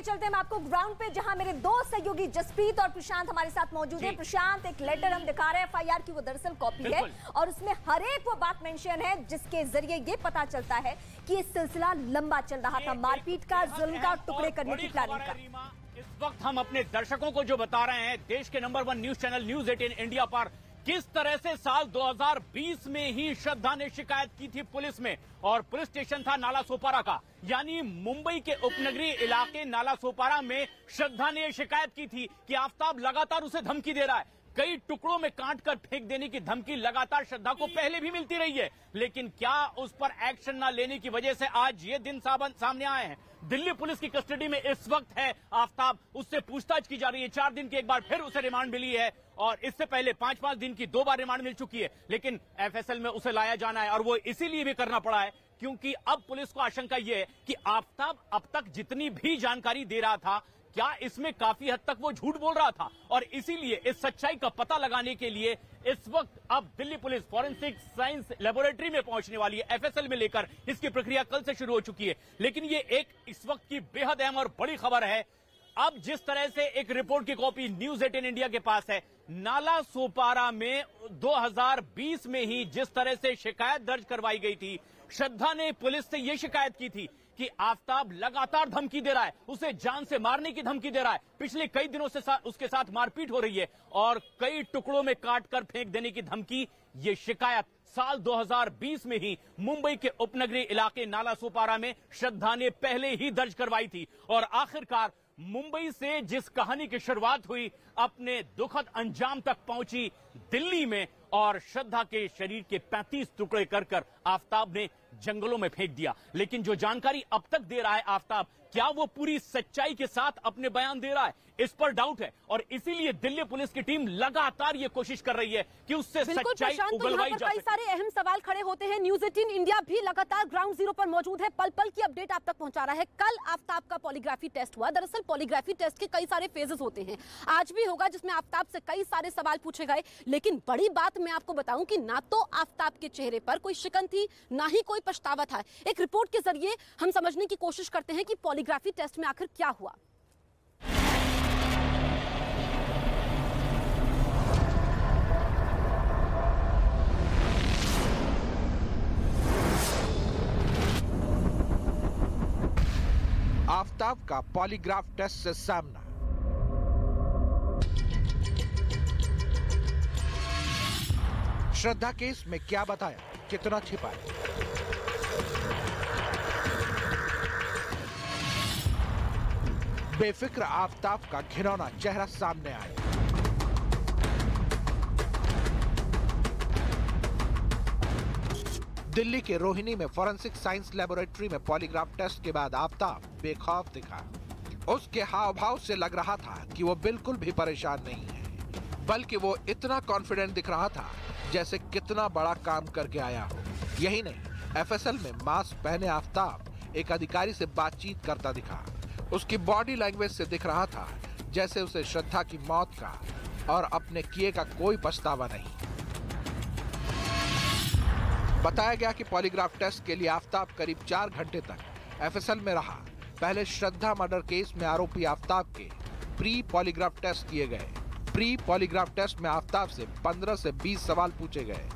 चलते हैं आपको ग्राउंड पे, जहां मेरे दो सहयोगी जसप्रीत और प्रशांत हमारे साथ मौजूद है। प्रशांत, एक लेटर हम दिखा रहे हैं एफआईआर की, वो दरअसल कॉपी है और उसमें हर एक वो बात मेंशन है जिसके जरिए ये पता चलता है कि ये सिलसिला लंबा चल रहा था, मारपीट का, जुल्म का, टुकड़े करने की प्लानिंग का। इस वक्त हम अपने दर्शकों को जो बता रहे हैं, देश के number 1 news channel news 18 India पर किस तरह से साल 2020 में ही श्रद्धा ने शिकायत की थी पुलिस में, और पुलिस स्टेशन था नाला सोपारा का, यानी मुंबई के उपनगरीय इलाके नाला सोपारा में श्रद्धा ने शिकायत की थी कि आफताब लगातार उसे धमकी दे रहा है। कई टुकड़ों में काट कर फेंक देने की धमकी लगातार श्रद्धा को पहले भी मिलती रही है, लेकिन क्या उस पर एक्शन न लेने की वजह से आज ये दिन सामने आए हैं। दिल्ली पुलिस की कस्टडी में इस वक्त है आफताब, उससे पूछताछ की जा रही है। 4 दिन की एक बार फिर उसे रिमांड मिली है और इससे पहले 5-5 दिन की 2 बार रिमांड मिल चुकी है, लेकिन एफएसएल में उसे लाया जाना है और वो इसीलिए भी करना पड़ा है क्योंकि अब पुलिस को आशंका यह है कि आफताब अब तक जितनी भी जानकारी दे रहा था, क्या इसमें काफी हद तक वो झूठ बोल रहा था, और इसीलिए इस सच्चाई का पता लगाने के लिए इस वक्त अब Delhi police forensic science laboratory में पहुंचने वाली है। एफएसएल में लेकर इसकी प्रक्रिया कल से शुरू हो चुकी है, लेकिन ये एक इस वक्त की बेहद अहम और बड़ी खबर है। अब जिस तरह से एक रिपोर्ट की कॉपी न्यूज 18 इंडिया के पास है, नाला सोपारा में 2020 में ही जिस तरह से शिकायत दर्ज करवाई गई थी, श्रद्धा ने पुलिस से यह शिकायत की थी कि आफताब लगातार धमकी दे रहा है, उसे जान से मारने की धमकी दे रहा है, पिछले कई दिनों से उसके साथ मारपीट हो रही है और कई टुकड़ों में काटकर फेंक देने की धमकी। ये शिकायत साल 2020 में ही मुंबई के उपनगरीय इलाके नाला सोपारा में श्रद्धा ने पहले ही दर्ज करवाई थी और आखिरकार मुंबई से जिस कहानी की शुरुआत हुई अपने दुखद अंजाम तक पहुंची दिल्ली में, और श्रद्धा के शरीर के 35 टुकड़े कर आफताब ने जंगलों में फेंक दिया। लेकिन जो जानकारी अब तक दे रहा है आफताब, क्या वो पूरी सच्चाई के साथ अपने बयान दे रहा है, इस पर डाउट है और इसीलिए दिल्ली पुलिस की टीम लगातार ये कोशिश कर रही है कि उससे सच्चाई उगलवाई जा सके। कई सारे अहम सवाल खड़े होते हैं। न्यूज 18 इंडिया भी लगातार ग्राउंड जीरो पर मौजूद है, पल पल की अपडेट आप तक पहुंचा रहा है। कल आफताब का पॉलीग्राफी टेस्ट हुआ। दरअसल पॉलीग्राफी टेस्ट के कई सारे फेजेस होते हैं, आज भी होगा जिसमें आफताब से कई सारे सवाल पूछे गए, लेकिन बड़ी बात मैं आपको बताऊं कि ना तो आफताब के चेहरे पर कोई शिकन थी, ना ही कोई पछतावा था। एक रिपोर्ट के जरिए हम समझने की कोशिश करते हैं कि पॉलीग्राफी टेस्ट में आखिर क्या हुआ। आफताब का पॉलीग्राफ टेस्ट से सामना। श्रद्धा केस में क्या बताया, कितना छिपाया। बेफिक्र आफताब का घिनौना चेहरा सामने आया। दिल्ली के रोहिणी में फॉरेंसिक साइंस लेबोरेटरी में पॉलीग्राफ टेस्ट के बाद आफताब बेखौफ दिखा। उसके हाव भाव से लग रहा था कि वो बिल्कुल भी परेशान नहीं है, बल्कि वो इतना कॉन्फिडेंट दिख रहा था जैसे कितना बड़ा काम करके आया हो। यही नहीं, एफएसएल में मास्क पहने आफताब एक अधिकारी से बातचीत करता दिखा। उसकी बॉडी लैंग्वेज से दिख रहा था जैसे उसे श्रद्धा की मौत का और अपने किए का कोई पछतावा नहीं। बताया गया कि पॉलीग्राफ टेस्ट के लिए आफताब करीब 4 घंटे तक एफएसएल में रहा। पहले श्रद्धा मर्डर केस में आरोपी आफताब के प्री पॉलीग्राफ टेस्ट किए गए। प्री पॉलीग्राफ टेस्ट में आफताब से 15 से 20 सवाल पूछे गए।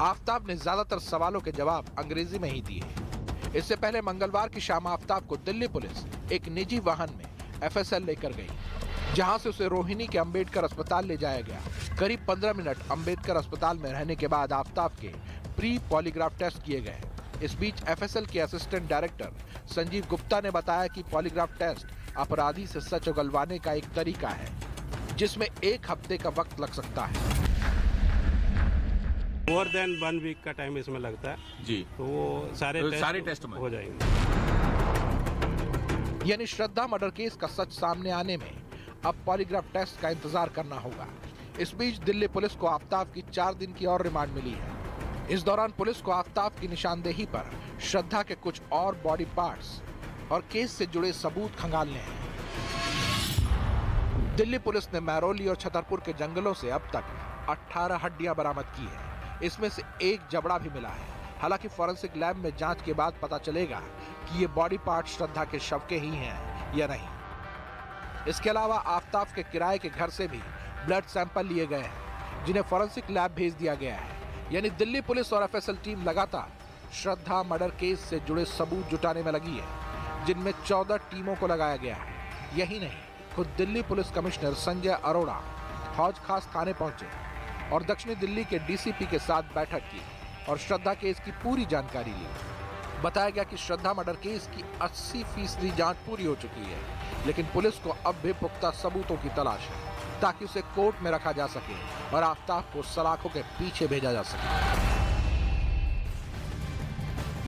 आफताब ने ज्यादातर सवालों के जवाब अंग्रेजी में ही दिए। इससे पहले मंगलवार की शाम आफताब को दिल्ली पुलिस एक निजी वाहन में एफएसएल लेकर गई, जहां से उसे रोहिणी के अंबेडकर अस्पताल ले जाया गया। करीब 15 मिनट अंबेडकर अस्पताल में रहने के बाद आफताब के प्री पॉलीग्राफ टेस्ट किए गए। इस बीच एफएसएल के असिस्टेंट डायरेक्टर संजीव गुप्ता ने बताया कि पॉलीग्राफ टेस्ट अपराधी से सच उगलवाने का एक तरीका है, जिसमें 1 हफ्ते का वक्त लग सकता है। मोर देन 1 वीक का टाइम इसमें लगता है जी, तो वो सारे टेस्ट में हो जाएंगे। यानी श्रद्धा मर्डर केस का सच सामने आने में अब पॉलीग्राफ टेस्ट का इंतजार करना होगा। इस बीच दिल्ली पुलिस को आफताब की 4 दिन की और रिमांड मिली है। इस दौरान पुलिस को आफताब की निशानदेही पर श्रद्धा के कुछ और बॉडी पार्ट्स और केस से जुड़े सबूत खंगालने हैं। दिल्ली पुलिस ने महरौली और छतरपुर के जंगलों से अब तक 18 हड्डियां बरामद की है। इसमें से 1 जबड़ा भी मिला है। हालांकि फॉरेंसिक लैब में जांच के बाद पता चलेगा कि ये बॉडी पार्ट श्रद्धा के शव के ही हैं या नहीं। इसके अलावा आफताब के किराए के घर से भी ब्लड सैंपल लिए गए हैं, जिन्हें फॉरेंसिक लैब भेज दिया गया है। यानी दिल्ली पुलिस और एफएसएल टीम लगातार श्रद्धा मर्डर केस से जुड़े सबूत जुटाने में लगी है, जिनमें 14 टीमों को लगाया गया है। यही नहीं, खुद दिल्ली पुलिस कमिश्नर संजय अरोड़ा हौज खास थाने पहुंचे और दक्षिणी दिल्ली के डीसीपी के साथ बैठक की और श्रद्धा केस की पूरी जानकारी ली। बताया गया कि श्रद्धा मर्डर केस की 80% जांच पूरी हो चुकी है, लेकिन पुलिस को अब भी पुख्ता सबूतों की तलाश है ताकि उसे कोर्ट में रखा जा सके और आफताब को सलाखों के पीछे भेजा जा सके।